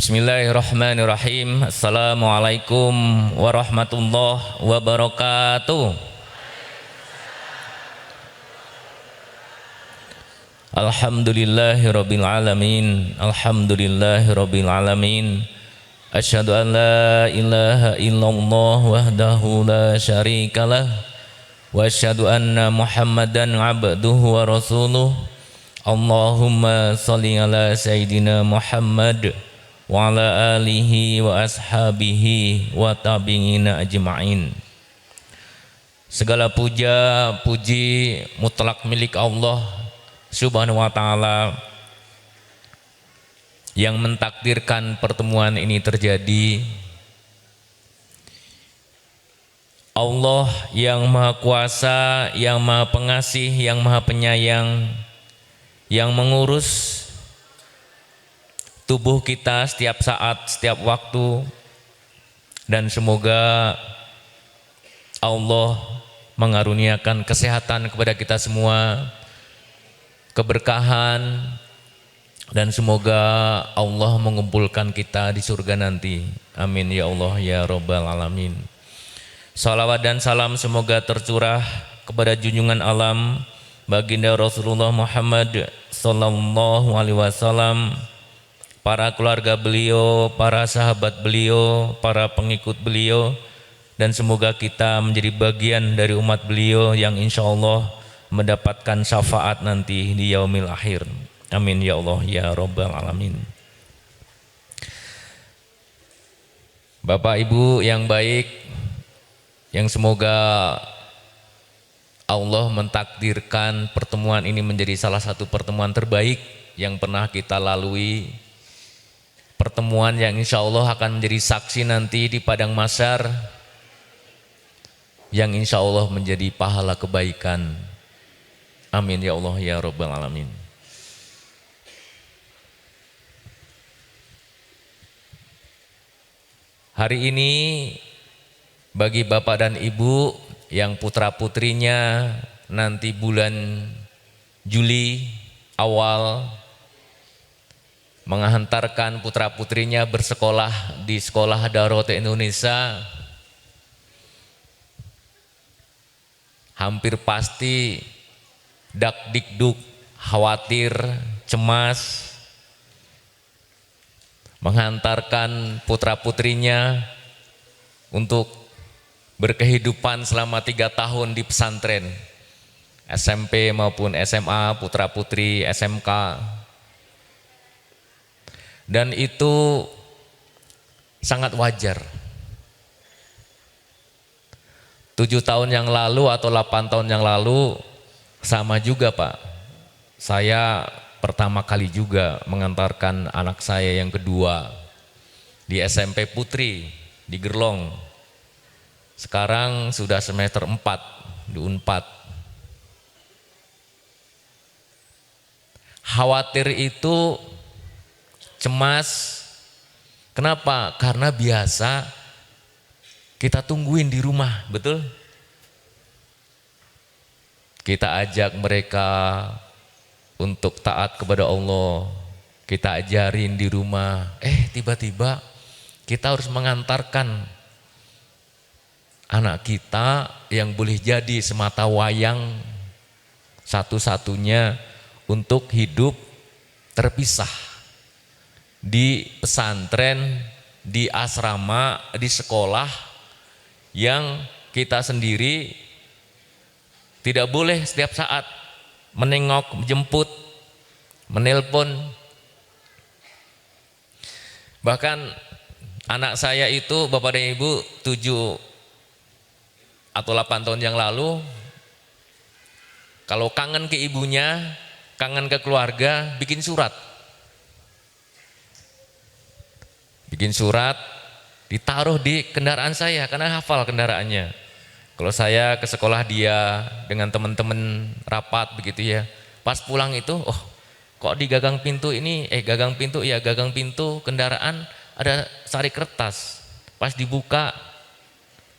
Bismillahirrahmanirrahim. Assalamualaikum warahmatullahi wabarakatuh. Alhamdulillahirabbil alamin. Alhamdulillahirabbil alamin. Asyhadu an la ilaha illallah wahdahu la syarikalah wa asyhadu anna Muhammadan abduhu wa rasuluh. Allahumma shalli ala sayyidina Muhammad wa ala alihi wa ashabihi wa tabi'ina ajma'in. Segala puja puji mutlak milik Allah Subhanahu wa ta'ala yang mentakdirkan pertemuan ini terjadi. Allah yang maha kuasa, yang maha pengasih, yang maha penyayang, yang mengurus tubuh kita setiap saat, setiap waktu, dan semoga Allah mengaruniakan kesehatan kepada kita semua, keberkahan, dan semoga Allah mengumpulkan kita di surga nanti. Amin ya Allah ya Rabbal alamin. Salawat dan salam semoga tercurah kepada junjungan alam baginda Rasulullah Muhammad sallallahu alaihi wasallam, para keluarga beliau, para sahabat beliau, para pengikut beliau, dan semoga kita menjadi bagian dari umat beliau yang insya Allah mendapatkan syafaat nanti di yaumil akhir. Amin ya Allah ya Rabbal alamin. Bapak Ibu yang baik, yang semoga Allah mentakdirkan pertemuan ini menjadi salah satu pertemuan terbaik yang pernah kita lalui. Pertemuan yang insya Allah akan menjadi saksi nanti di padang mahsyar, yang insya Allah menjadi pahala kebaikan. Amin ya Allah ya Rabbal alamin. Hari ini bagi Bapak dan Ibu yang putra-putrinya nanti bulan Juli awal menghantarkan putra-putrinya bersekolah di Sekolah Darurat Indonesia, hampir pasti dak-dikduk, khawatir, cemas menghantarkan putra-putrinya untuk berkehidupan selama 3 tahun di pesantren SMP maupun SMA, putra-putri SMK. Dan itu sangat wajar. 7 tahun yang lalu atau 8 tahun yang lalu sama juga Pak. Saya pertama kali juga mengantarkan anak saya yang kedua di SMP Putri di Gerlong. Sekarang sudah semester 4 di Unpad. Khawatir itu, cemas. Kenapa? Karena biasa kita tungguin di rumah, betul? Kita ajak mereka untuk taat kepada Allah, kita ajarin di rumah. Tiba-tiba kita harus mengantarkan anak kita yang boleh jadi semata wayang satu-satunya untuk hidup terpisah di pesantren, di asrama, di sekolah yang kita sendiri tidak boleh setiap saat menengok, menjemput, menelpon. Bahkan anak saya itu, Bapak dan Ibu, 7 atau 8 tahun yang lalu, kalau kangen ke ibunya, kangen ke keluarga, bikin surat. Bikin surat, ditaruh di kendaraan saya, karena hafal kendaraannya. Kalau saya ke sekolah dia dengan teman-teman rapat begitu ya, pas pulang itu, kok di gagang pintu ini, gagang pintu kendaraan ada sari kertas. Pas dibuka,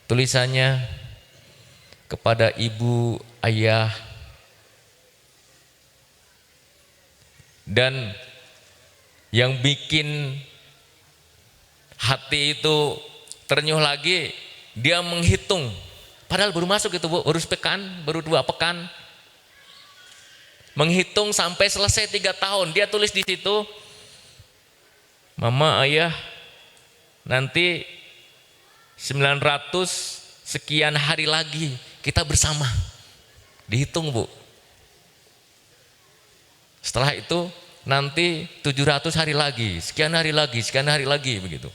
tulisannya, kepada ibu, ayah, dan yang bikin Hati itu ternyuh lagi, dia menghitung. Padahal baru masuk itu Bu, baru sepekan, baru 2 pekan. Menghitung sampai selesai 3 tahun. Dia tulis di situ, Mama, Ayah, nanti 900 sekian hari lagi kita bersama. Dihitung Bu. Setelah itu nanti 700 hari lagi, sekian hari lagi begitu.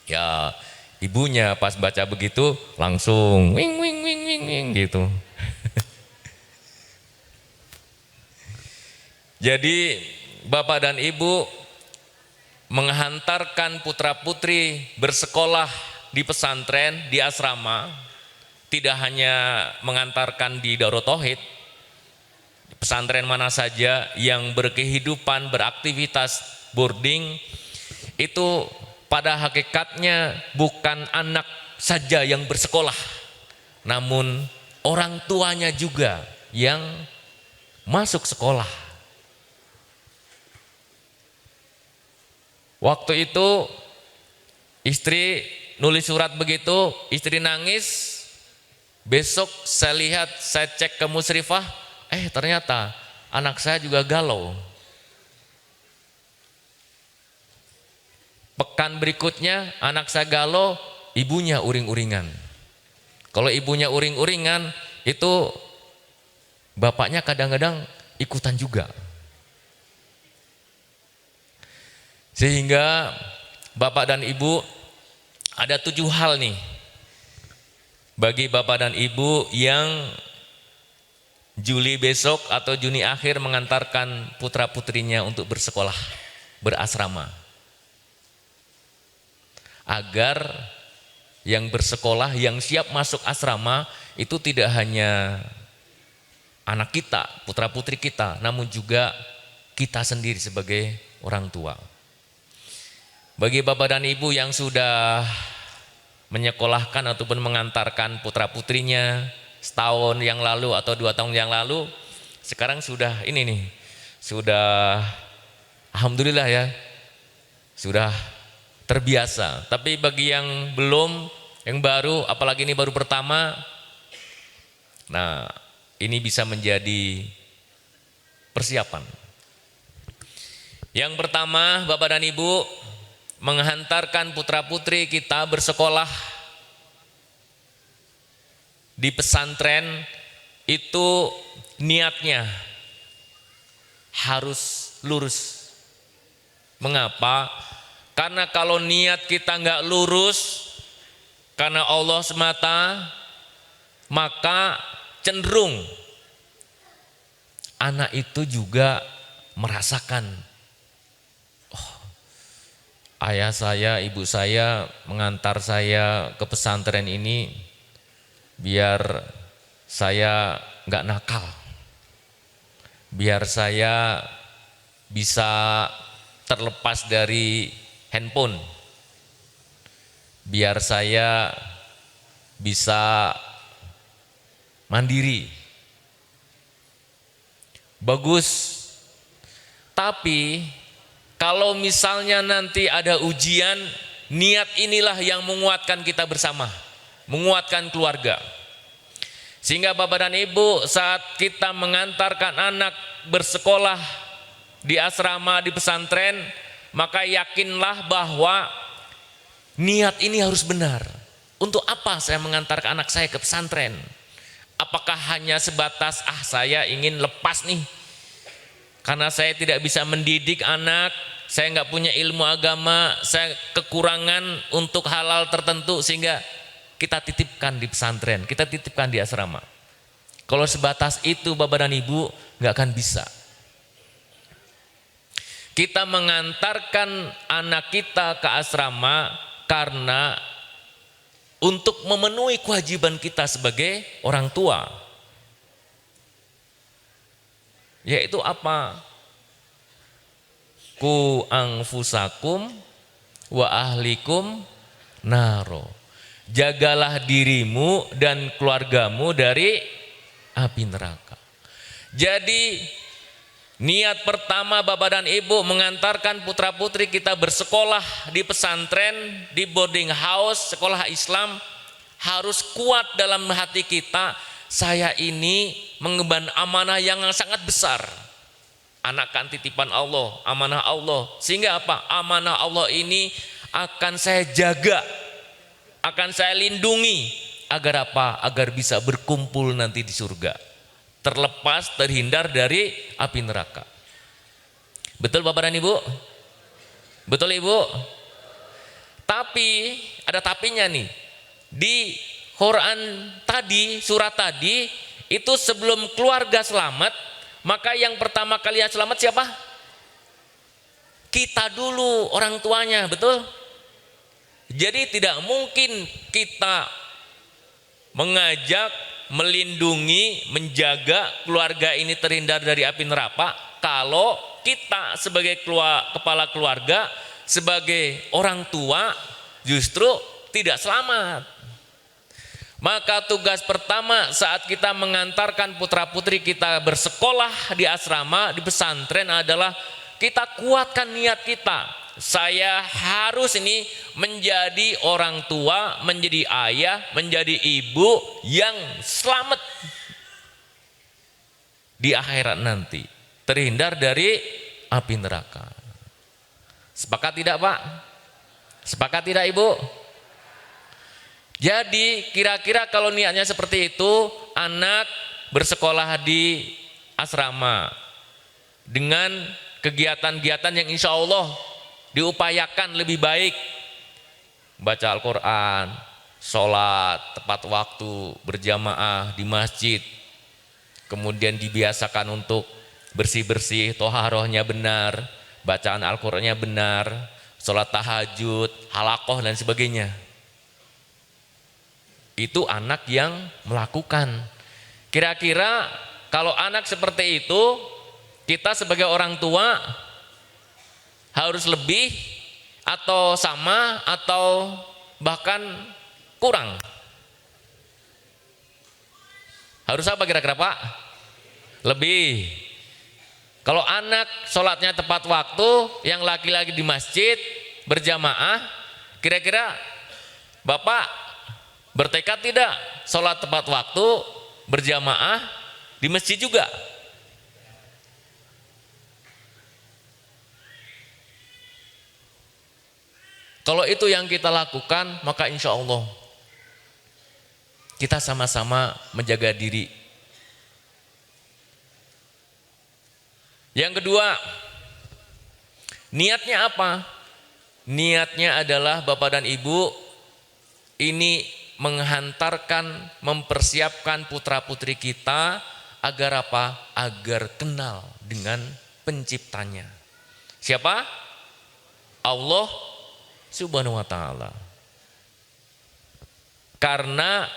Ya, ibunya pas baca begitu langsung wing wing wing wing wing gitu. Jadi Bapak dan Ibu menghantarkan putra-putri bersekolah di pesantren, di asrama, tidak hanya mengantarkan di Darut Tauhid, pesantren mana saja yang berkehidupan, beraktivitas boarding, itu pada hakikatnya bukan anak saja yang bersekolah, namun orang tuanya juga yang masuk sekolah. Waktu itu istri nulis surat begitu, istri nangis. Besok saya lihat, saya cek ke musyrifah, ternyata anak saya juga galau. Pekan berikutnya anak saya galau, ibunya uring-uringan. Kalau ibunya uring-uringan, itu bapaknya kadang-kadang ikutan juga. Sehingga Bapak dan Ibu, ada 7 hal nih bagi Bapak dan Ibu yang Juli besok atau Juni akhir mengantarkan putra-putrinya untuk bersekolah, berasrama. Agar yang bersekolah, yang siap masuk asrama itu tidak hanya anak kita, putra-putri kita, namun juga kita sendiri sebagai orang tua. Bagi Bapak dan Ibu yang sudah menyekolahkan ataupun mengantarkan putra-putrinya setahun yang lalu atau 2 tahun yang lalu, sekarang sudah ini nih, sudah alhamdulillah ya, sudah terbiasa. Tapi bagi yang belum, yang baru, apalagi ini baru pertama, nah ini bisa menjadi persiapan. Yang pertama, Bapak dan Ibu, menghantarkan putra-putri kita bersekolah di pesantren itu niatnya harus lurus. Mengapa? Karena kalau niat kita nggak lurus karena Allah semata, maka cenderung anak itu juga merasakan, ayah saya, ibu saya mengantar saya ke pesantren ini biar saya nggak nakal, biar saya bisa terlepas dari handphone, biar saya bisa mandiri. Bagus, tapi kalau misalnya nanti ada ujian, niat inilah yang menguatkan kita bersama, menguatkan keluarga. Sehingga Bapak dan Ibu, saat kita mengantarkan anak bersekolah di asrama, di pesantren, maka yakinlah bahwa niat ini harus benar. Untuk apa saya mengantarkan anak saya ke pesantren? Apakah hanya sebatas saya ingin lepas nih, karena saya tidak bisa mendidik anak, saya nggak punya ilmu agama, saya kekurangan untuk hal-hal tertentu sehingga kita titipkan di pesantren, kita titipkan di asrama. Kalau sebatas itu Bapak dan Ibu nggak akan bisa. Kita mengantarkan anak kita ke asrama karena untuk memenuhi kewajiban kita sebagai orang tua. Yaitu apa? Ku anfusakum wa ahlikum naro. Jagalah dirimu dan keluargamu dari api neraka. Jadi Niat pertama Bapak dan Ibu mengantarkan putra-putri kita bersekolah di pesantren, di boarding house, sekolah Islam, harus kuat dalam hati kita, saya ini mengemban amanah yang sangat besar. Anak kan titipan Allah, amanah Allah. Sehingga apa? Amanah Allah ini akan saya jaga, akan saya lindungi. Agar apa? Agar bisa berkumpul nanti di surga, terlepas, terhindar dari api neraka. Betul Bapak dan Ibu? Betul Ibu? Tapi ada tapinya nih. Di Quran tadi, surat tadi, itu sebelum keluarga selamat, maka yang pertama kali yang selamat siapa? Kita dulu, orang tuanya, betul? Jadi tidak mungkin kita mengajak, melindungi, menjaga keluarga ini terhindar dari api neraka kalau kita sebagai kepala keluarga, sebagai orang tua justru tidak selamat. Maka tugas pertama saat kita mengantarkan putra-putri kita bersekolah di asrama, di pesantren adalah kita kuatkan niat kita. Saya harus ini menjadi orang tua, menjadi ayah, menjadi ibu yang selamat di akhirat nanti, terhindar dari api neraka. Sepakat tidak Pak? Sepakat tidak Ibu? Jadi kira-kira kalau niatnya seperti itu, anak bersekolah di asrama dengan kegiatan-kegiatan yang insya Allah diupayakan lebih baik, baca Al-Quran, sholat tepat waktu, berjamaah di masjid, kemudian dibiasakan untuk bersih-bersih, toharohnya benar, bacaan Al-Qurannya benar, sholat tahajud, halakoh dan sebagainya. Itu anak yang melakukan. Kira-kira kalau anak seperti itu, kita sebagai orang tua harus lebih atau sama atau bahkan kurang? Harus apa kira-kira Pak? Lebih. Kalau anak sholatnya tepat waktu, yang laki-laki di masjid berjamaah, kira-kira Bapak bertekad tidak sholat tepat waktu berjamaah di masjid juga? Kalau itu yang kita lakukan, maka insya Allah kita sama-sama menjaga diri. Yang kedua, niatnya apa? Niatnya adalah Bapak dan Ibu ini menghantarkan, mempersiapkan putra-putri kita agar apa? Agar kenal dengan penciptanya. Siapa? Allah Subhanahu wa ta'ala. Karena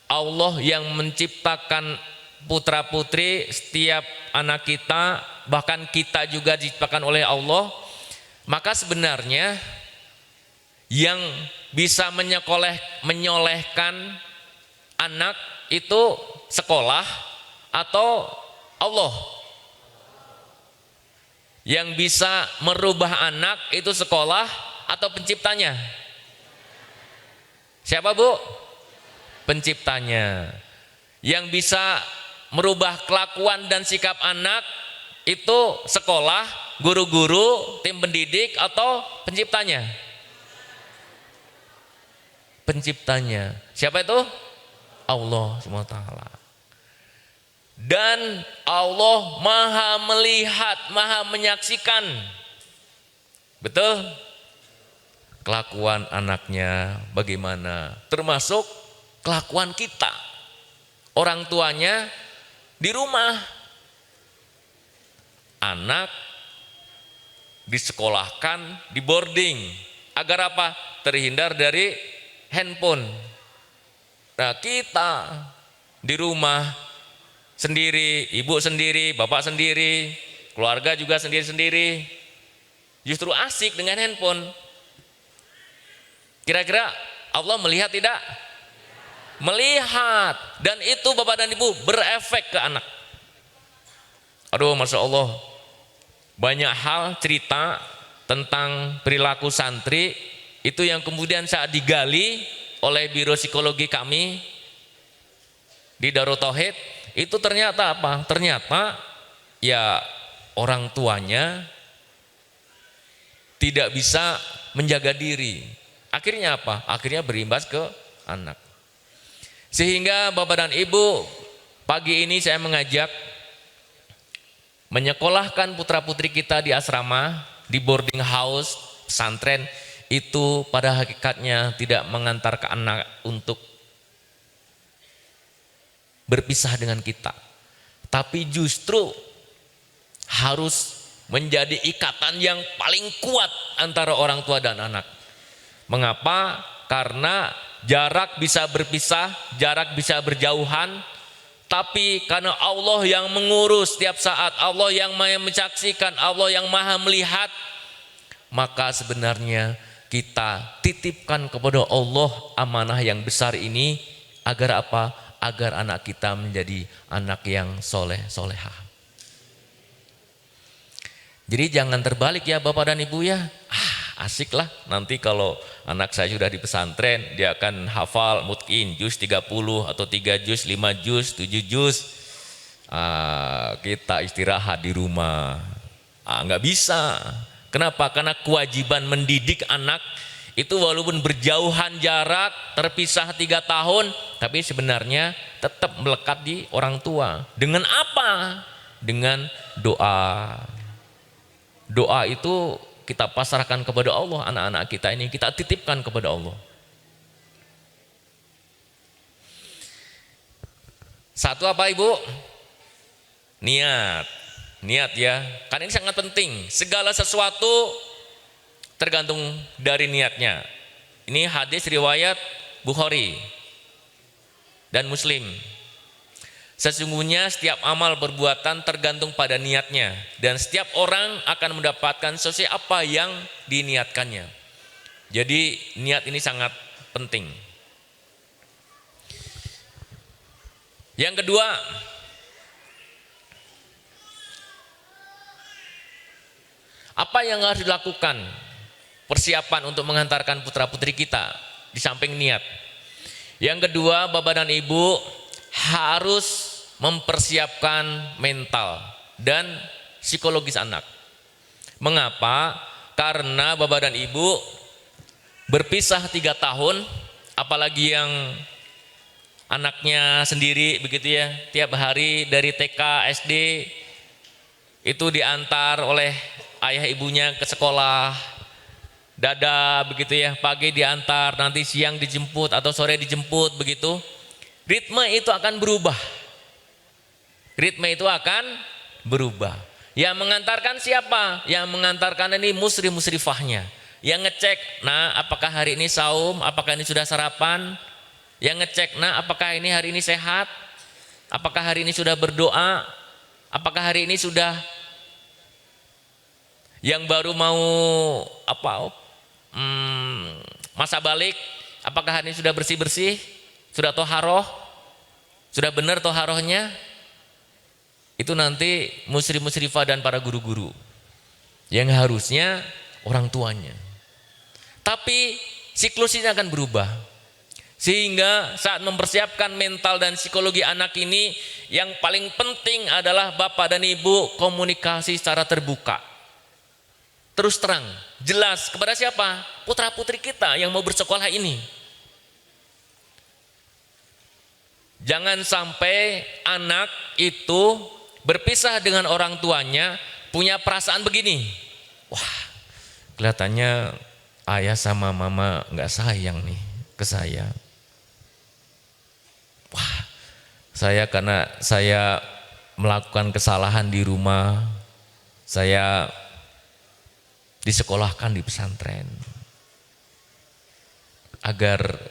Allah yang menciptakan putra-putri, setiap anak kita, bahkan kita juga diciptakan oleh Allah, maka sebenarnya yang bisa menyolehkan anak itu sekolah atau Allah? Yang bisa merubah anak itu sekolah atau penciptanya? Siapa Bu? Penciptanya. Yang bisa merubah kelakuan dan sikap anak itu sekolah, guru-guru, tim pendidik atau penciptanya? Penciptanya. Siapa itu? Allah SWT. Dan Allah maha melihat, maha menyaksikan, betul, kelakuan anaknya bagaimana, termasuk kelakuan kita, orang tuanya di rumah. Anak disekolahkan, di boarding, agar apa? Terhindar dari handphone. Nah, kita di rumah sendiri, ibu sendiri, bapak sendiri, keluarga juga sendiri-sendiri, justru asik dengan handphone. Kira-kira Allah melihat tidak? Melihat. Dan itu Bapak dan Ibu berefek ke anak. Aduh, Masya Allah, banyak hal cerita tentang perilaku santri itu yang kemudian saat digali oleh Biro Psikologi kami di Darut Tauhid, itu ternyata apa? Ternyata ya orang tuanya tidak bisa menjaga diri. Akhirnya apa? Akhirnya berimbas ke anak. Sehingga Bapak dan Ibu, pagi ini saya mengajak menyekolahkan putra-putri kita di asrama, di boarding house, pesantren, itu pada hakikatnya tidak mengantarkan anak untuk berpisah dengan kita, tapi justru harus menjadi ikatan yang paling kuat antara orang tua dan anak. Mengapa? Karena jarak bisa berpisah, jarak bisa berjauhan, tapi karena Allah yang mengurus setiap saat, Allah yang maha menyaksikan, Allah yang maha melihat, maka sebenarnya kita titipkan kepada Allah amanah yang besar ini agar apa? Agar anak kita menjadi anak yang soleh solehah. Jadi jangan terbalik ya Bapak dan Ibu ya. Asik lah nanti kalau anak saya sudah di pesantren, dia akan hafal mungkin juz 30 atau 3 juz, 5 juz, 7 juz. Kita istirahat di rumah. Nggak bisa. Kenapa? Karena kewajiban mendidik anak itu walaupun berjauhan jarak, terpisah 3 tahun, tapi sebenarnya tetap melekat di orang tua. Dengan apa? Dengan doa. Doa itu kita pasrahkan kepada Allah, anak-anak kita ini kita titipkan kepada Allah. Satu apa Ibu? Niat. Niat ya, kan ini sangat penting. Segala sesuatu tergantung dari niatnya. Ini hadis riwayat Bukhari dan Muslim. Sesungguhnya setiap amal perbuatan tergantung pada niatnya, dan setiap orang akan mendapatkan sesuai apa yang diniatkannya. Jadi niat ini sangat penting. Yang kedua, apa yang harus dilakukan persiapan untuk mengantarkan putra-putri kita di samping niat? Yang kedua, Bapak dan Ibu harus mempersiapkan mental dan psikologis anak. Mengapa? Karena Bapak dan Ibu berpisah 3 tahun, apalagi yang anaknya sendiri begitu ya, tiap hari dari TK, SD itu diantar oleh ayah ibunya ke sekolah, dada begitu ya, pagi diantar, nanti siang dijemput atau sore dijemput begitu. Ritme itu akan berubah. Ritme itu akan berubah. Yang mengantarkan siapa? Yang mengantarkan ini musrifahnya. Yang ngecek, nah apakah hari ini saum, apakah ini sudah sarapan? Yang ngecek, nah apakah ini hari ini sehat? Apakah hari ini sudah berdoa? Apakah hari ini sudah yang baru mau masa balik, apakah hari ini sudah bersih-bersih? Sudah toharoh? Sudah benar toharohnya? Itu nanti musrifah dan para guru-guru yang harusnya orang tuanya. Tapi siklusnya akan berubah. Sehingga saat mempersiapkan mental dan psikologi anak ini, yang paling penting adalah Bapak dan Ibu komunikasi secara terbuka. Terus terang, jelas kepada siapa? Putra-putri kita yang mau bersekolah ini. Jangan sampai anak itu berpisah dengan orang tuanya punya perasaan begini. Wah, kelihatannya ayah sama mama nggak sayang nih ke saya. Wah, saya karena saya melakukan kesalahan di rumah, saya disekolahkan di pesantren agar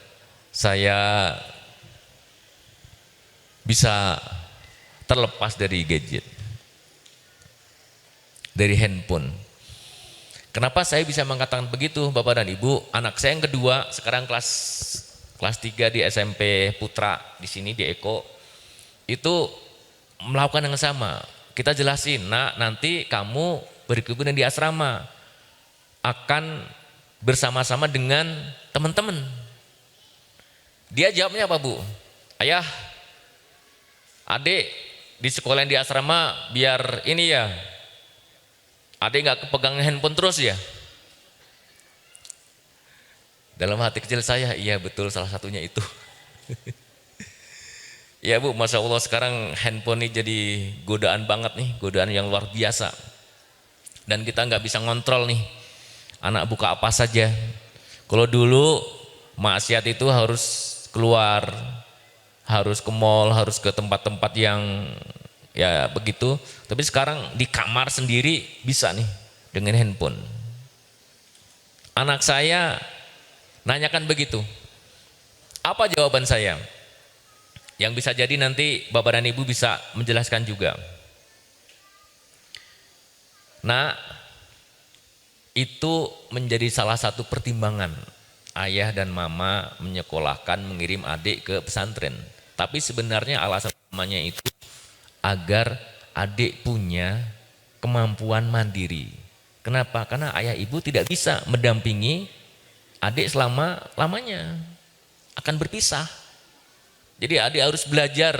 saya bisa terlepas dari gadget, dari handphone. Kenapa saya bisa mengatakan begitu Bapak dan Ibu? Anak saya yang kedua sekarang kelas 3 di SMP Putra di sini di Eko, itu melakukan yang sama. Kita jelasin, nak nanti kamu berkebunan di asrama akan bersama-sama dengan teman-teman. Dia jawabnya apa Bu? Ayah, adik di sekolah yang di asrama biar ini ya, adik nggak kepegang handphone terus ya. Dalam hati kecil saya, iya betul salah satunya itu. Ya Bu, Masya Allah sekarang handphone ini jadi godaan banget nih, godaan yang luar biasa. Dan kita nggak bisa ngontrol nih, anak buka apa saja. Kalau dulu maksiat itu harus keluar, harus ke mall, harus ke tempat-tempat yang ya begitu. Tapi sekarang di kamar sendiri bisa nih dengan handphone. Anak saya nanyakan begitu. Apa jawaban saya? Yang bisa jadi nanti Bapak dan Ibu bisa menjelaskan juga. Nah, itu menjadi salah satu pertimbangan ayah dan mama menyekolahkan, mengirim adik ke pesantren. Tapi sebenarnya alasan utamanya itu agar adik punya kemampuan mandiri. Kenapa? Karena ayah ibu tidak bisa mendampingi adik selama-lamanya, akan berpisah. Jadi adik harus belajar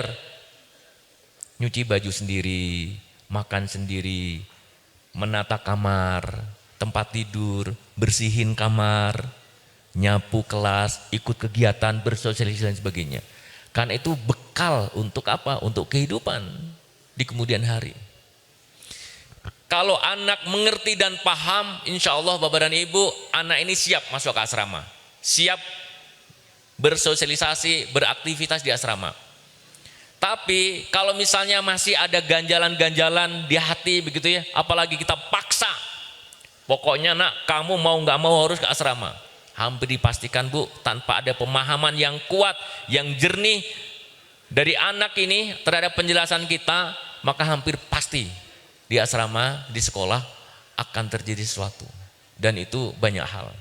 nyuci baju sendiri, makan sendiri, menata kamar, tempat tidur, bersihin kamar, nyapu kelas, ikut kegiatan, bersosialisasi dan sebagainya. Karena itu bekal untuk apa? Untuk kehidupan di kemudian hari. Kalau anak mengerti dan paham, insya Allah Bapak dan Ibu, anak ini siap masuk ke asrama, siap bersosialisasi, beraktivitas di asrama. Tapi kalau misalnya masih ada ganjalan-ganjalan di hati begitu ya, apalagi kita paksa, pokoknya nak kamu mau nggak mau harus ke asrama. Hampir dipastikan Bu, tanpa ada pemahaman yang kuat, yang jernih dari anak ini terhadap penjelasan kita, maka hampir pasti di asrama, di sekolah akan terjadi sesuatu. Dan itu banyak hal.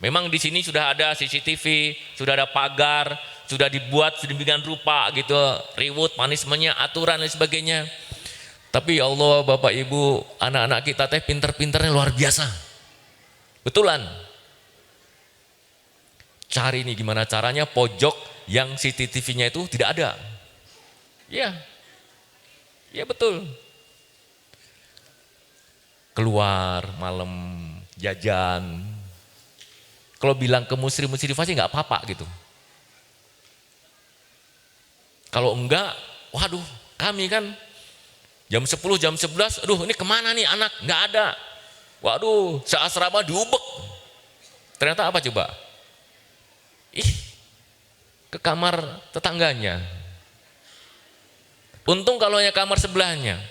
Memang di sini sudah ada CCTV, sudah ada pagar, sudah dibuat sedemikian rupa gitu, reward, punishment-nya, aturan dan sebagainya. Tapi ya Allah Bapak Ibu, anak-anak kita teh pinter-pinternya luar biasa. Betulan. Cari nih gimana caranya pojok yang CCTV-nya itu tidak ada. Iya. Iya betul. Keluar malam jajan. Kalau bilang ke musyrif-musyrifah sih nggak apa-apa gitu. Kalau enggak, waduh kami kan jam 10, jam 11, aduh ini kemana nih anak? Nggak ada. Waduh seasrama diubek. Ternyata apa coba? Ke kamar tetangganya. Untung kalau hanya kamar sebelahnya.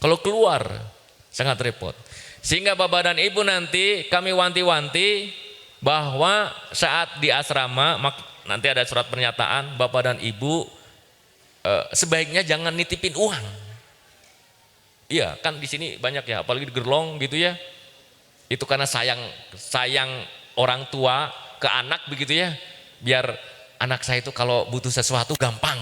Kalau keluar sangat repot. Sehingga Bapak dan Ibu nanti kami wanti-wanti bahwa saat di asrama nanti ada surat pernyataan Bapak dan Ibu sebaiknya jangan nitipin uang. Iya, kan di sini banyak ya, apalagi di Gerlong gitu ya. Itu karena sayang orang tua ke anak begitu ya. Biar anak saya itu kalau butuh sesuatu gampang.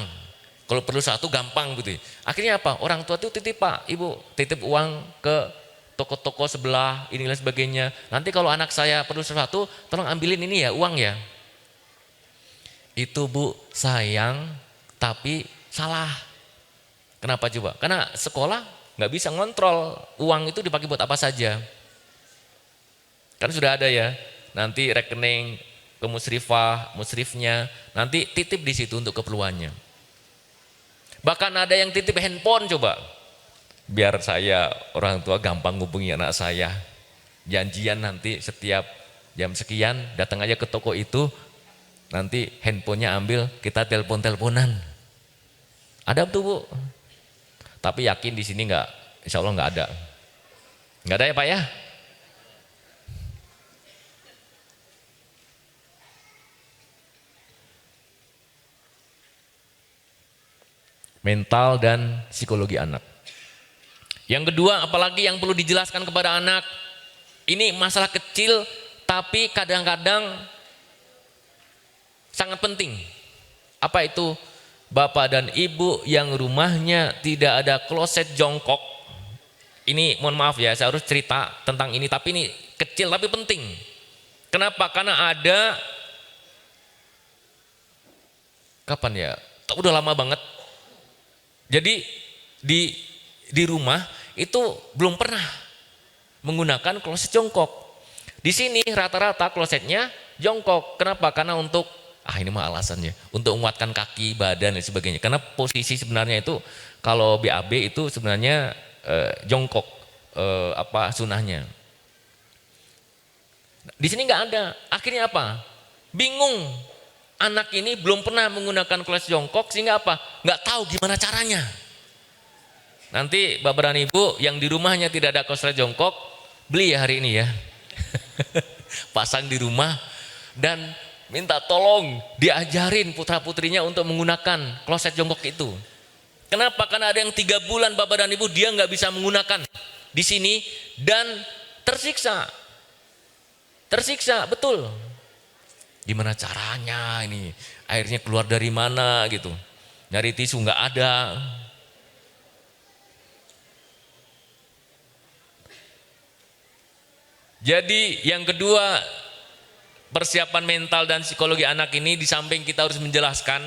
Kalau perlu satu gampang gitu. Akhirnya apa? Orang tua itu titip Pak, Ibu titip uang ke toko-toko sebelah inilah sebagainya. Nanti kalau anak saya perlu sesuatu, tolong ambilin ini ya uang ya. Itu Bu sayang tapi salah. Kenapa coba? Karena sekolah nggak bisa ngontrol uang itu dipakai buat apa saja. Kan sudah ada ya. Nanti rekening ke musrifah, musrifnya nanti titip di situ untuk keperluannya. Bahkan ada yang titip handphone coba. Biar saya orang tua gampang ngubungi anak saya. Janjian nanti setiap jam sekian datang aja ke toko itu. Nanti handphonenya ambil, kita telepon-teleponan. Ada tuh Bu. Tapi yakin di sini enggak, insya Allah enggak ada. Enggak ada ya Pak ya? Mental dan psikologi anak. Yang kedua, apalagi yang perlu dijelaskan kepada anak, ini masalah kecil tapi kadang-kadang sangat penting. Apa itu? bapak dan ibu yang rumahnya tidak ada kloset jongkok, ini mohon maaf ya, saya harus cerita tentang ini, tapi ini kecil tapi penting. Kenapa? Karena ada, kapan ya? Udah lama banget. Jadi di rumah itu belum pernah menggunakan kloset jongkok. Di sini rata-rata klosetnya jongkok. Kenapa? Karena untuk ini mah alasannya untuk menguatkan kaki, badan dan sebagainya. Karena posisi sebenarnya itu kalau BAB itu sebenarnya jongkok sunahnya. Di sini nggak ada. Akhirnya apa? Bingung. Anak ini belum pernah menggunakan kloset jongkok sehingga apa? Nggak tahu gimana caranya. Nanti bapak dan ibu yang di rumahnya tidak ada kloset jongkok, beli ya hari ini ya. Pasang di rumah dan minta tolong diajarin putra-putrinya untuk menggunakan kloset jongkok itu. Kenapa? Karena ada yang 3 bulan bapak dan ibu dia nggak bisa menggunakan di sini dan tersiksa. Tersiksa, betul. Gimana caranya ini? Airnya keluar dari mana gitu. Nyari tisu nggak ada. Jadi yang kedua, persiapan mental dan psikologi anak ini di samping kita harus menjelaskan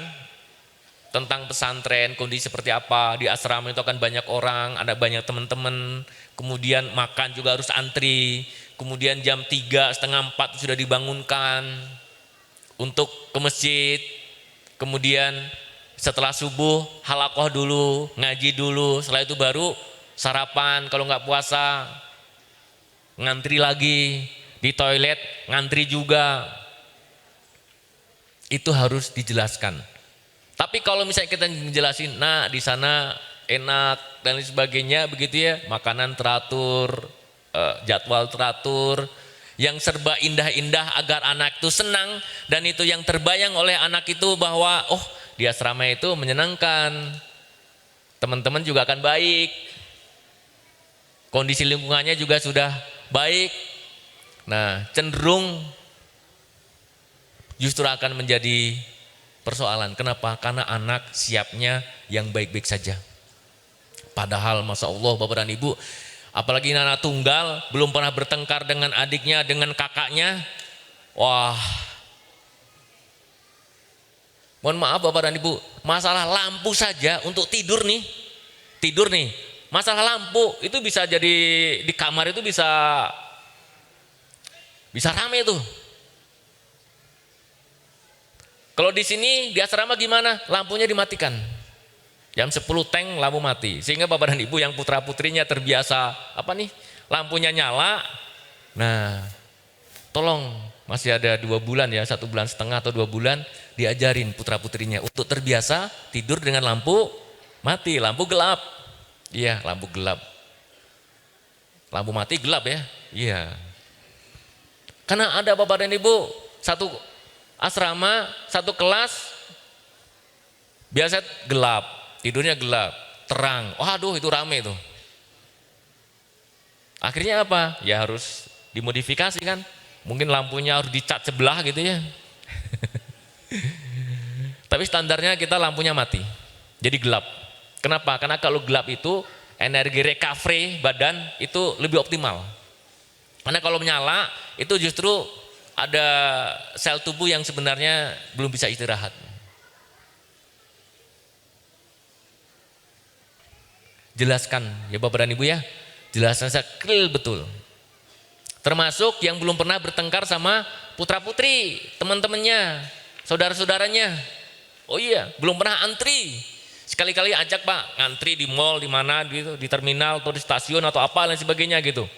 tentang pesantren, kondisi seperti apa, di asrama itu akan banyak orang, ada banyak teman-teman, kemudian makan juga harus antri, kemudian jam 3, setengah 4 sudah dibangunkan untuk ke masjid, kemudian setelah subuh halakoh dulu, ngaji dulu, setelah itu baru sarapan, kalau nggak puasa ngantri lagi, di toilet ngantri juga. Itu harus dijelaskan. Tapi kalau misalnya kita menjelasin, nah di sana enak dan lain sebagainya begitu ya, makanan teratur, jadwal teratur, yang serba indah-indah agar anak itu senang, dan itu yang terbayang oleh anak itu bahwa di asrama itu menyenangkan, teman-teman juga akan baik, kondisi lingkungannya juga sudah baik. Nah, cenderung justru akan menjadi persoalan. Kenapa? Karena anak siapnya yang baik-baik saja. Padahal Masya Allah Bapak dan Ibu, apalagi anak tunggal, belum pernah bertengkar dengan adiknya, dengan kakaknya. Wah, mohon maaf Bapak dan Ibu, masalah lampu saja untuk tidur nih, masalah lampu itu bisa jadi di kamar itu bisa rame tuh. Kalau di sini di asrama gimana? Lampunya dimatikan. Jam 10 tank lampu mati. Sehingga Bapak dan Ibu yang putra-putrinya terbiasa lampunya nyala. Nah, tolong masih ada 2 bulan ya, 1,5 bulan atau 2 bulan diajarin putra-putrinya untuk terbiasa tidur dengan lampu mati, lampu gelap. Iya, lampu gelap. Lampu mati gelap ya. Iya. Karena ada Bapak dan Ibu, satu asrama, satu kelas, biasa gelap, tidurnya gelap, terang. Waduh itu rame tuh. Akhirnya apa? Ya harus dimodifikasi kan. Mungkin lampunya harus dicat sebelah gitu ya. Tapi standarnya kita lampunya mati, jadi gelap. Kenapa? Karena kalau gelap itu energi recovery badan itu lebih optimal. Karena kalau menyala itu justru ada sel tubuh yang sebenarnya belum bisa istirahat. Jelaskan ya Bapak dan Ibu ya, jelaskan saya clear betul. Termasuk yang belum pernah bertengkar sama putra-putri, teman-temannya, saudara-saudaranya. Oh iya, belum pernah antri. Sekali-kali ajak Pak, ngantri di mall, di mana gitu, di terminal atau di stasiun atau apa dan sebagainya gitu.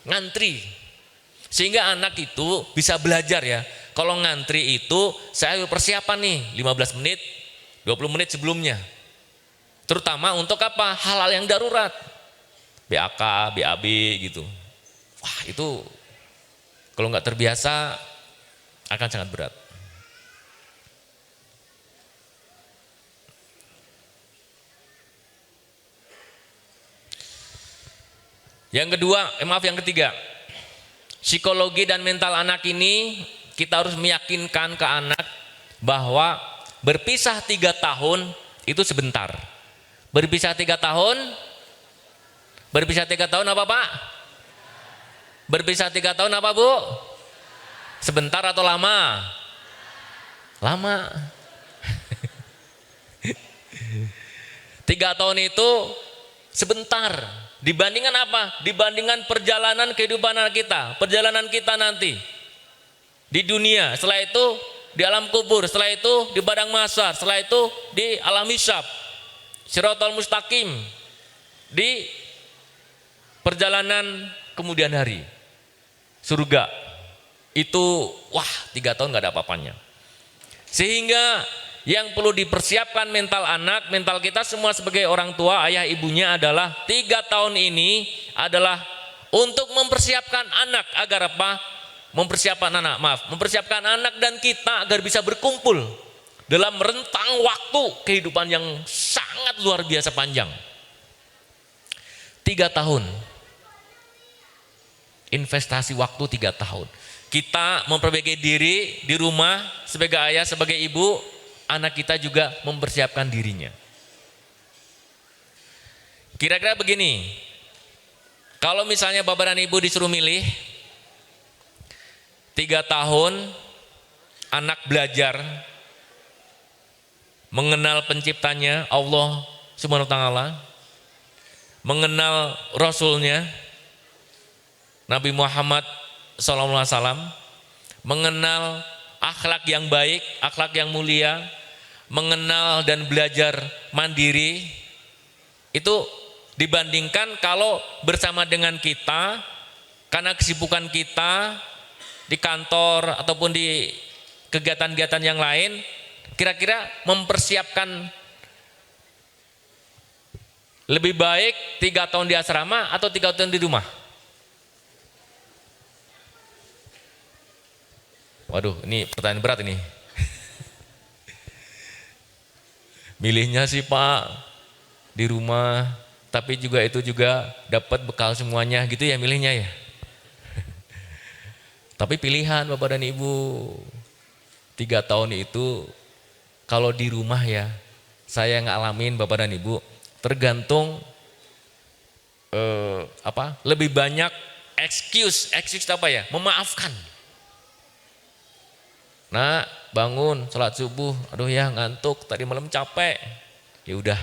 Ngantri. Sehingga anak itu bisa belajar ya. Kalau ngantri itu saya persiapan nih 15 menit, 20 menit sebelumnya. Terutama untuk apa? Hal-hal yang darurat. BAK, BAB gitu. Wah, itu kalau nggak terbiasa akan sangat berat. Yang kedua, yang ketiga, psikologi dan mental anak ini kita harus meyakinkan ke anak bahwa berpisah 3 tahun itu sebentar. Berpisah 3 tahun, berpisah 3 tahun apa Pak? Berpisah 3 tahun apa Bu? Sebentar atau lama? Lama. 3 tahun itu sebentar. Dibandingkan apa? Dibandingkan perjalanan kehidupan kita. Perjalanan kita nanti. Di dunia. Setelah itu di alam kubur. Setelah itu di padang mahsyar. Setelah itu di alam hisab. Shiratal mustaqim. Di perjalanan kemudian hari. Surga. Itu wah 3 tahun gak ada apa-apanya. Sehingga yang perlu dipersiapkan mental anak, mental kita semua sebagai orang tua, ayah ibunya adalah 3 tahun ini adalah untuk mempersiapkan anak agar apa? Mempersiapkan anak dan kita agar bisa berkumpul dalam rentang waktu kehidupan yang sangat luar biasa panjang. 3 tahun. Investasi waktu 3 tahun. Kita memperbaiki diri di rumah sebagai ayah, sebagai ibu, anak kita juga mempersiapkan dirinya. Kira-kira begini, kalau misalnya Bapak dan Ibu disuruh milih 3 tahun anak belajar mengenal penciptanya Allah Subhanahu wa taala, mengenal Rasulnya Nabi Muhammad SAW, mengenal akhlak yang baik, akhlak yang mulia, mengenal dan belajar mandiri, itu dibandingkan kalau bersama dengan kita, karena kesibukan kita di kantor ataupun di kegiatan-kegiatan yang lain, kira-kira mempersiapkan lebih baik 3 tahun di asrama atau 3 tahun di rumah? Waduh, ini pertanyaan berat ini. Milihnya sih Pak di rumah, tapi juga itu juga dapat bekal semuanya gitu ya milihnya ya. Tapi pilihan Bapak dan Ibu, 3 tahun itu kalau di rumah ya, saya ngalamin Bapak dan Ibu, tergantung lebih banyak excuse apa ya, memaafkan. Nah, bangun sholat subuh, aduh ya ngantuk, tadi malam capek. Ya udah,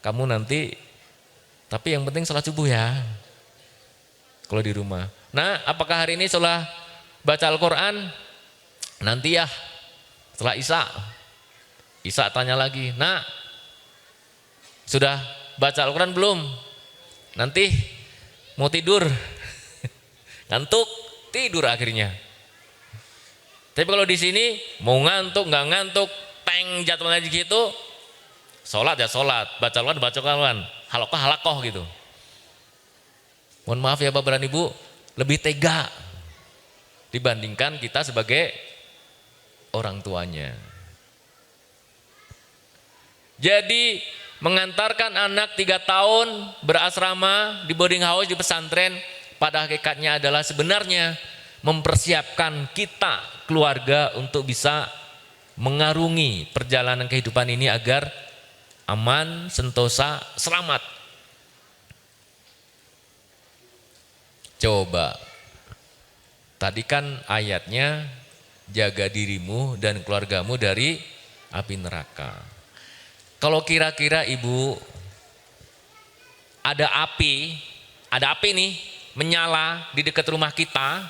kamu nanti, tapi yang penting sholat subuh ya. Kalau di rumah. Nah, apakah hari ini setelah baca Al-Quran? Nanti ya, setelah Isya. Isya tanya lagi, nah sudah baca Al-Quran belum? Nanti mau tidur, ngantuk, tidur akhirnya. Tapi kalau di sini mau ngantuk, nggak ngantuk, teng jadwalnya gitu, sholat ya sholat, baca Al-Quran, halakoh gitu. Mohon maaf ya Bapak dan Ibu, lebih tega dibandingkan kita sebagai orang tuanya. Jadi mengantarkan anak 3 tahun berasrama di boarding house, di pesantren, pada hakikatnya adalah sebenarnya mempersiapkan kita keluarga untuk bisa mengarungi perjalanan kehidupan ini agar aman, sentosa, selamat. Coba, tadi kan ayatnya jaga dirimu dan keluargamu dari api neraka. Kalau kira-kira Ibu ada api nih menyala di dekat rumah kita,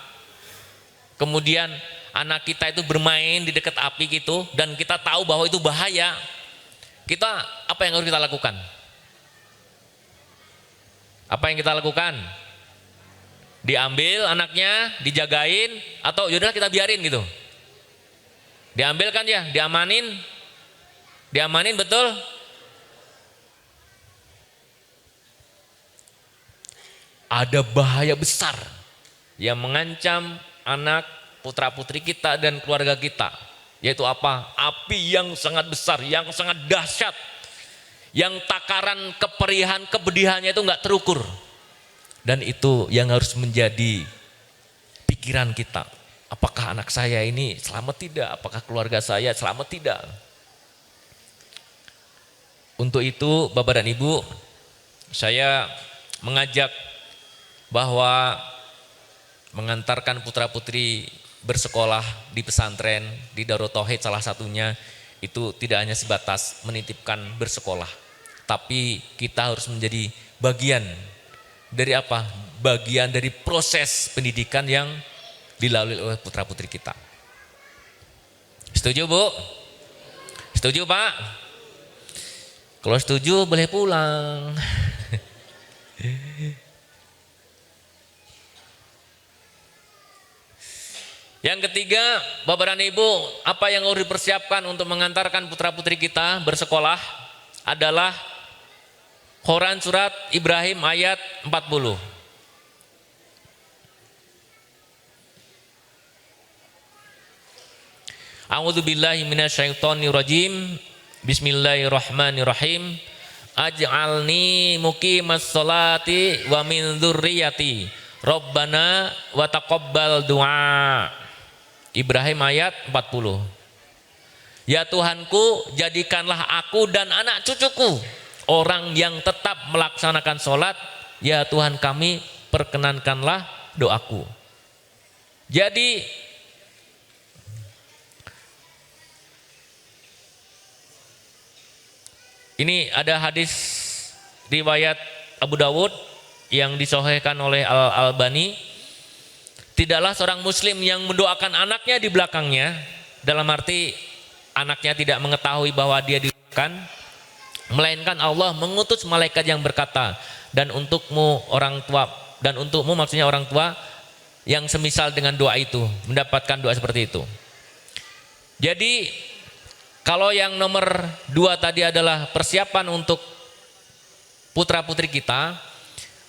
kemudian anak kita itu bermain di dekat api gitu, dan kita tahu bahwa itu bahaya, kita apa yang harus kita lakukan? Apa yang kita lakukan? Diambil anaknya, dijagain, atau yaudah kita biarin gitu? Diambil kan ya, diamanin betul? Ada bahaya besar yang mengancam anak, putra putri kita dan keluarga kita, yaitu apa? Api yang sangat besar, yang sangat dahsyat, yang takaran keperihan, kepedihannya itu nggak terukur. Dan itu yang harus menjadi pikiran kita. Apakah anak saya ini selamat tidak? Apakah keluarga saya selamat tidak? Untuk itu Bapak dan Ibu, saya mengajak bahwa mengantarkan putra-putri bersekolah di pesantren, di Darut Tauhid salah satunya, itu tidak hanya sebatas menitipkan bersekolah, tapi kita harus menjadi bagian dari apa? Bagian dari proses pendidikan yang dilalui oleh putra-putri kita. Setuju Bu? Setuju Pak? Kalau setuju boleh pulang. Yang ketiga, Bapak dan Ibu, apa yang harus dipersiapkan untuk mengantarkan putra-putri kita bersekolah adalah Quran surat Ibrahim ayat 40. A'udzubillahi minasyaitonirrajim. Bismillahirrahmanirrahim. Aj'alni muqimas sholati wa min dzurriyyati. Rabbana wa taqabbal du'a. Ibrahim ayat 40. Ya Tuhanku, jadikanlah aku dan anak cucuku orang yang tetap melaksanakan sholat. Ya Tuhan kami, perkenankanlah doaku. Jadi ini ada hadis riwayat Abu Dawud yang disahihkan oleh Al-Albani. Tidaklah seorang muslim yang mendoakan anaknya di belakangnya, dalam arti anaknya tidak mengetahui bahwa dia didoakan, melainkan Allah mengutus malaikat yang berkata, dan untukmu orang tua, dan untukmu maksudnya orang tua yang semisal dengan doa itu, mendapatkan doa seperti itu. Jadi kalau yang nomor 2 tadi adalah persiapan untuk putra-putri kita,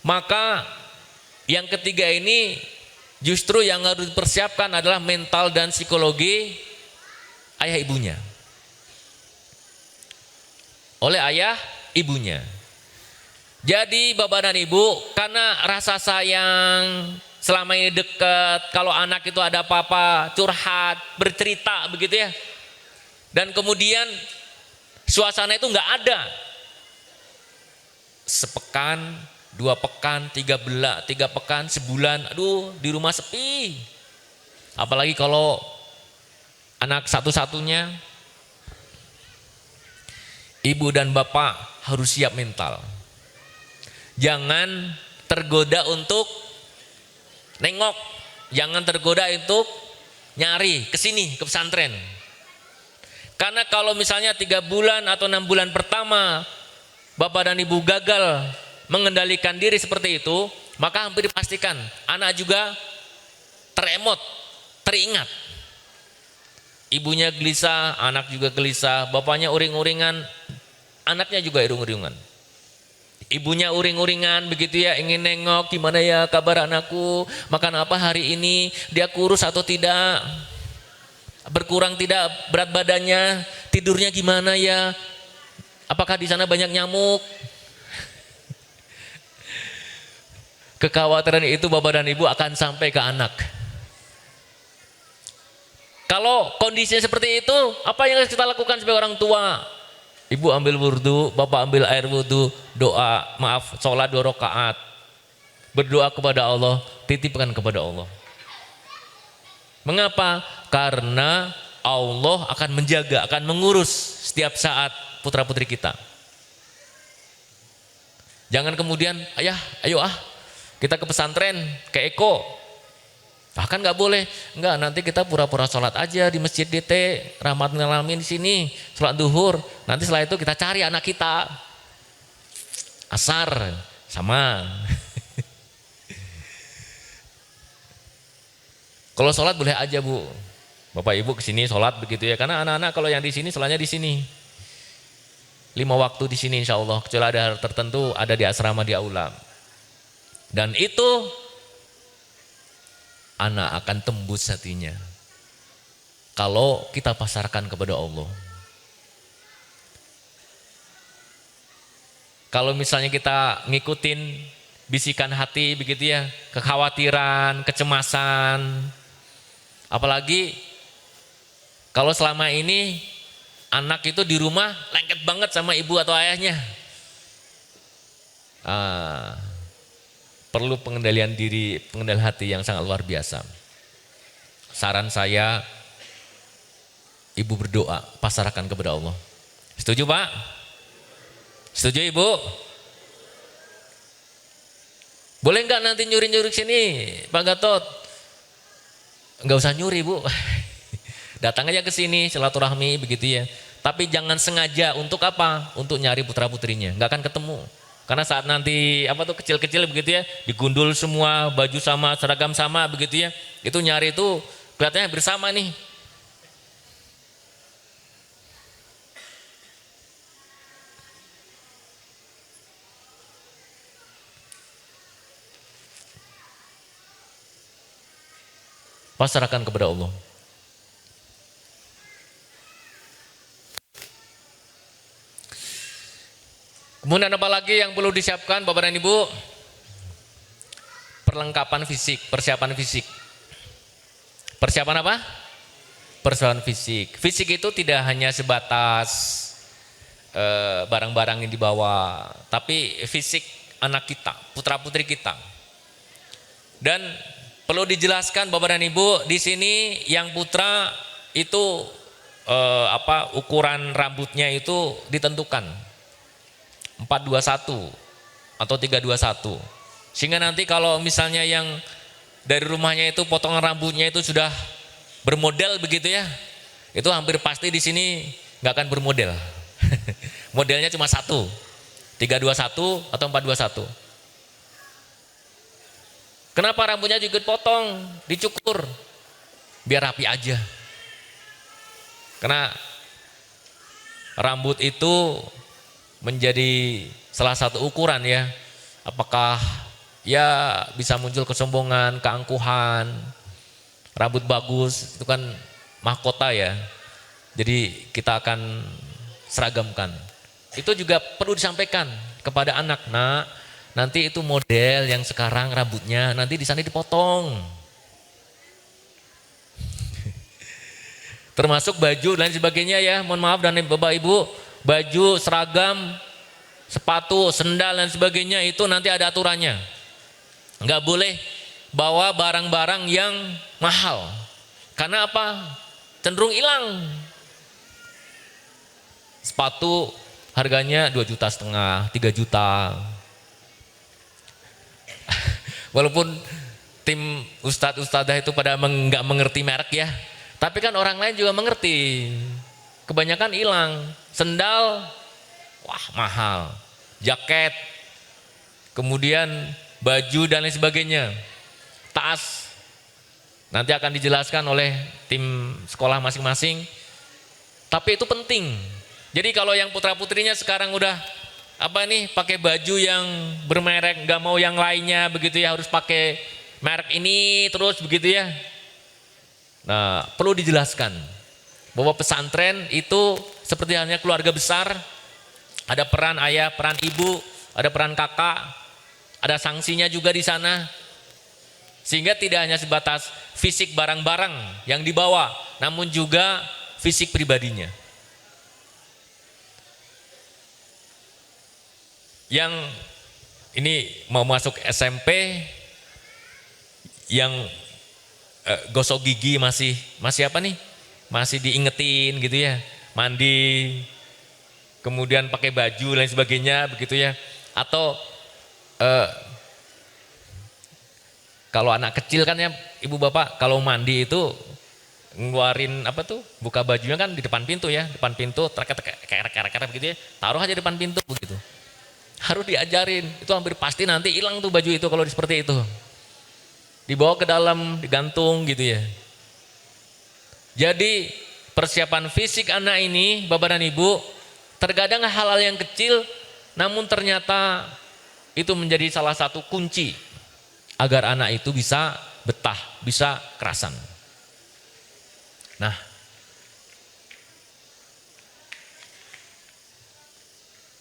maka yang ketiga ini justru yang harus dipersiapkan adalah mental dan psikologi ayah ibunya. Oleh ayah ibunya. Jadi Bapak dan Ibu, karena rasa sayang selama ini dekat, kalau anak itu ada apa-apa curhat, bercerita begitu ya. Dan kemudian suasana itu nggak ada. Sepekan, 2 pekan, 3 pekan, sebulan, aduh di rumah sepi. Apalagi kalau anak satu-satunya, ibu dan bapak harus siap mental. Jangan tergoda untuk nengok, jangan tergoda untuk nyari ke sini, ke pesantren. Karena kalau misalnya 3 bulan atau 6 bulan pertama bapak dan ibu gagal mengendalikan diri seperti itu, maka hampir dipastikan anak juga teremot, teringat. Ibunya gelisah, anak juga gelisah, bapaknya uring-uringan, anaknya juga uring-uringan. Ibunya uring-uringan begitu ya, ingin nengok gimana ya kabar anakku, makan apa hari ini, dia kurus atau tidak, berkurang tidak berat badannya, tidurnya gimana ya, apakah di sana banyak nyamuk. Kekhawatiran itu bapak dan ibu akan sampai ke anak. Kalau kondisinya seperti itu, apa yang harus kita lakukan sebagai orang tua? Ibu ambil wudhu, bapak ambil air wudhu, doa, sholat 2 rakaat, berdoa kepada Allah, titipkan kepada Allah. Mengapa? Karena Allah akan menjaga, akan mengurus setiap saat putra-putri kita. Jangan kemudian, ayah, ayo kita ke pesantren, ke Eko. Bahkan nggak boleh, nggak, nanti kita pura-pura sholat aja di masjid DT, rahmatul alamin di sini, sholat duhur. Nanti setelah itu kita cari anak kita, asar sama. Kalau sholat boleh aja Bu, bapak ibu kesini sholat begitu ya, karena anak-anak kalau yang di sini sholatnya di sini, 5 waktu di sini insya Allah, kecuali ada hal tertentu ada di asrama di aula. Dan itu anak akan tembus hatinya kalau kita pasarkan kepada Allah. Kalau misalnya kita ngikutin bisikan hati begitu ya, kekhawatiran, kecemasan, apalagi kalau selama ini anak itu di rumah lengket mirip banget sama ibu atau ayahnya. Perlu pengendalian diri, pengendalian hati yang sangat luar biasa. Saran saya, ibu berdoa, pasrahkan kepada Allah. Setuju Pak? Setuju Ibu? Boleh nggak nanti nyuri-nyuri sini Pak Gatot? Nggak usah nyuri Bu. Datang aja ke sini silaturahmi begitu ya. Tapi jangan sengaja untuk apa? Untuk nyari putra-putrinya, nggak akan ketemu. Karena saat nanti kecil-kecil begitu ya, digundul semua, baju sama, seragam sama begitu ya. Itu nyari itu kelihatannya bersama nih. Pasrahkan kepada Allah. Kemudian apa lagi yang perlu disiapkan Bapak dan Ibu? Perlengkapan fisik, persiapan fisik. Persiapan apa? Persiapan fisik. Fisik itu tidak hanya sebatas barang-barang yang dibawa, tapi fisik anak kita, putra-putri kita. Dan perlu dijelaskan Bapak dan Ibu, di sini yang putra itu ukuran rambutnya itu ditentukan 421 atau 321. Sehingga nanti kalau misalnya yang dari rumahnya itu potongan rambutnya itu sudah bermodel begitu ya, itu hampir pasti di sini nggak akan bermodel. Modelnya cuma satu, 321 atau 421. Kenapa rambutnya juga dipotong, dicukur? Biar rapi aja. Karena rambut itu menjadi salah satu ukuran ya, apakah ya bisa muncul kesombongan, keangkuhan. Rambut bagus itu kan mahkota ya, jadi kita akan seragamkan. Itu juga perlu disampaikan kepada anak, nak, nanti itu model yang sekarang rambutnya nanti di sana dipotong. Termasuk baju dan sebagainya ya, mohon maaf dan Bapak Ibu, baju, seragam, sepatu, sendal dan sebagainya itu nanti ada aturannya. Enggak boleh bawa barang-barang yang mahal. Karena apa? Cenderung hilang. Sepatu harganya 2,5 juta, 3 juta. Walaupun tim ustadz-ustadzah itu pada enggak mengerti merek ya, tapi kan orang lain juga mengerti. Kebanyakan hilang. Sendal, wah mahal. Jaket, kemudian baju dan lain sebagainya. Tas, nanti akan dijelaskan oleh tim sekolah masing-masing. Tapi itu penting. Jadi kalau yang putra-putrinya sekarang udah pakai baju yang bermerek, nggak mau yang lainnya begitu ya, harus pakai merek ini terus begitu ya. Nah, perlu dijelaskan bahwa pesantren itu seperti halnya keluarga besar, ada peran ayah, peran ibu, ada peran kakak, ada sanksinya juga di sana. Sehingga tidak hanya sebatas fisik barang-barang yang dibawa, namun juga fisik pribadinya. Yang ini mau masuk SMP, yang gosok gigi masih masih diingetin gitu ya, mandi, kemudian pakai baju dan sebagainya begitu ya. Atau kalau anak kecil kan ya ibu bapak, kalau mandi itu ngeluarin buka bajunya kan di depan pintu ya, depan pintu kerek begitu ya, taruh aja depan pintu begitu. Harus diajarin, itu hampir pasti nanti hilang tuh baju itu kalau seperti itu. Dibawa ke dalam, digantung gitu ya. Jadi persiapan fisik anak ini Bapak dan Ibu, terkadang hal-hal yang kecil namun ternyata itu menjadi salah satu kunci agar anak itu bisa betah, bisa kerasan. Nah,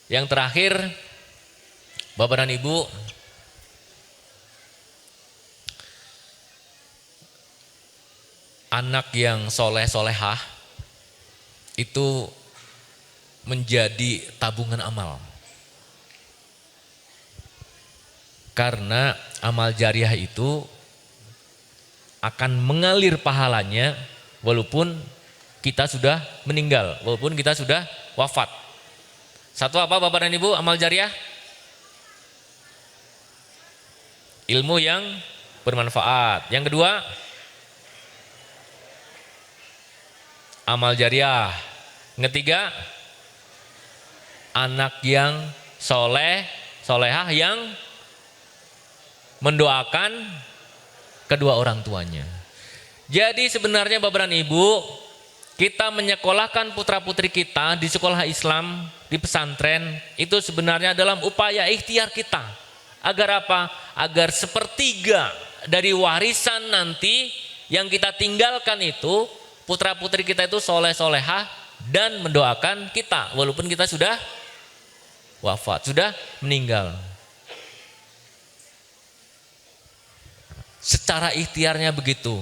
yang terakhir Bapak dan Ibu, anak yang soleh solehah itu menjadi tabungan amal. Karena amal jariah itu akan mengalir pahalanya walaupun kita sudah meninggal, walaupun kita sudah wafat. Satu apa Bapak dan Ibu amal jariah? Ilmu yang bermanfaat. Yang kedua, amal jariah. Yang ketiga, anak yang soleh, solehah yang mendoakan kedua orang tuanya. Jadi sebenarnya Bapak dan Ibu, kita menyekolahkan putra-putri kita di sekolah Islam, di pesantren, itu sebenarnya dalam upaya ikhtiar kita. Agar apa? Agar sepertiga dari warisan nanti yang kita tinggalkan itu, putra-putri kita itu soleh-solehah dan mendoakan kita, walaupun kita sudah wafat, sudah meninggal. Secara ikhtiarnya begitu.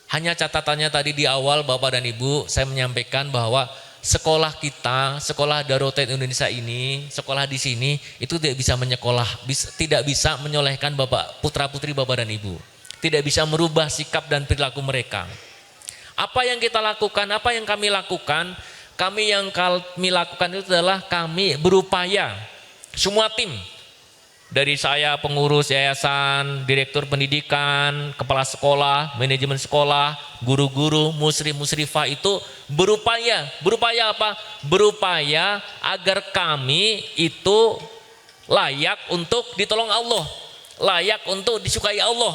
Hanya catatannya tadi di awal Bapak dan Ibu, saya menyampaikan bahwa sekolah kita, sekolah Darut Tauhid Indonesia ini, sekolah di sini itu tidak bisa menyekolah, tidak bisa menyolehkan Bapak, putra-putri Bapak dan Ibu. Tidak bisa merubah sikap dan perilaku mereka. Apa yang kita lakukan, apa yang kami lakukan, kami lakukan itu adalah kami berupaya, semua tim, dari saya pengurus yayasan, direktur pendidikan, kepala sekolah, manajemen sekolah, guru-guru, musrif-musrifah itu berupaya apa? Berupaya agar kami itu layak untuk ditolong Allah, layak untuk disukai Allah,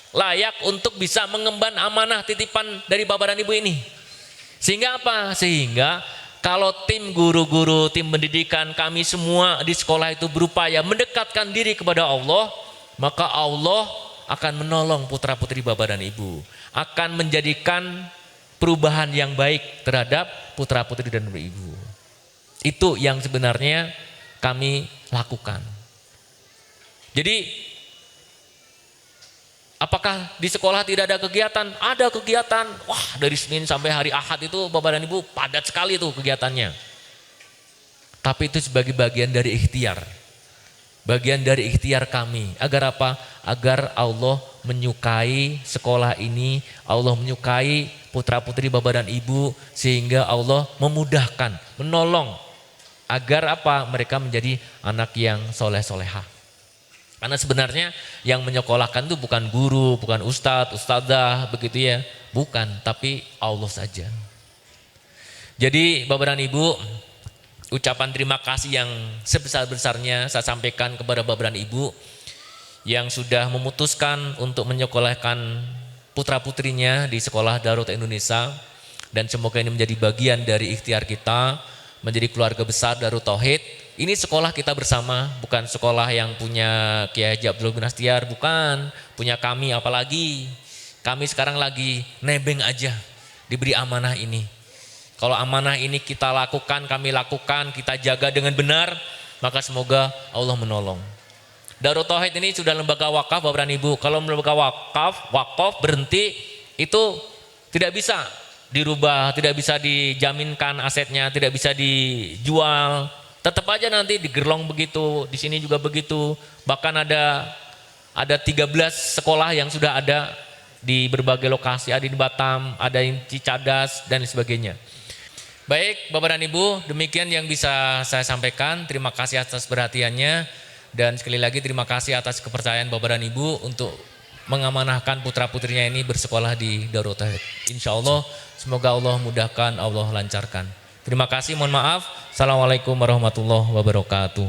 layak untuk bisa mengemban amanah titipan dari Bapak dan Ibu ini. Sehingga apa? Sehingga kalau tim guru-guru, tim pendidikan kami semua di sekolah itu berupaya mendekatkan diri kepada Allah, maka Allah akan menolong putra-putri Bapak dan Ibu, akan menjadikan perubahan yang baik terhadap putra-putri dan Ibu. Itu yang sebenarnya kami lakukan. Jadi apakah di sekolah tidak ada kegiatan? Ada kegiatan. Wah, dari Senin sampai hari Ahad itu Bapak dan Ibu padat sekali tuh kegiatannya. Tapi itu sebagai bagian dari ikhtiar. Bagian dari ikhtiar kami. Agar apa? Agar Allah menyukai sekolah ini, Allah menyukai putra-putri Bapak dan Ibu, sehingga Allah memudahkan, menolong agar apa? Mereka menjadi anak yang soleh-solehah. Karena sebenarnya yang menyekolahkan itu bukan guru, bukan ustadz, ustadzah, begitu ya. Bukan, tapi Allah saja. Jadi Bapak dan Ibu, ucapan terima kasih yang sebesar-besarnya saya sampaikan kepada Bapak dan Ibu yang sudah memutuskan untuk menyekolahkan putra-putrinya di sekolah Darut Indonesia. Dan semoga ini menjadi bagian dari ikhtiar kita, menjadi keluarga besar Darut Tauhid. Ini sekolah kita bersama, bukan sekolah yang punya Kiai Haji Abdul bin Astiar, bukan punya kami, apalagi kami sekarang lagi nebeng aja diberi amanah ini. Kalau amanah ini kita lakukan, kami lakukan, kita jaga dengan benar, maka semoga Allah menolong. Darut Tauhid ini sudah lembaga wakaf Bapak dan Ibu. Kalau lembaga wakaf berhenti, itu tidak bisa dirubah, tidak bisa dijaminkan asetnya, tidak bisa dijual. Tetap aja nanti digerlong begitu, di sini juga begitu. Bahkan ada 13 sekolah yang sudah ada di berbagai lokasi, ada di Batam, ada di Cicadas dan sebagainya. Baik Bapak dan Ibu, demikian yang bisa saya sampaikan. Terima kasih atas perhatiannya dan sekali lagi terima kasih atas kepercayaan Bapak dan Ibu untuk mengamanahkan putra-putrinya ini bersekolah di Darut Tauhid. Insya Allah semoga Allah mudahkan, Allah lancarkan. Terima kasih, mohon maaf. Assalamualaikum warahmatullahi wabarakatuh.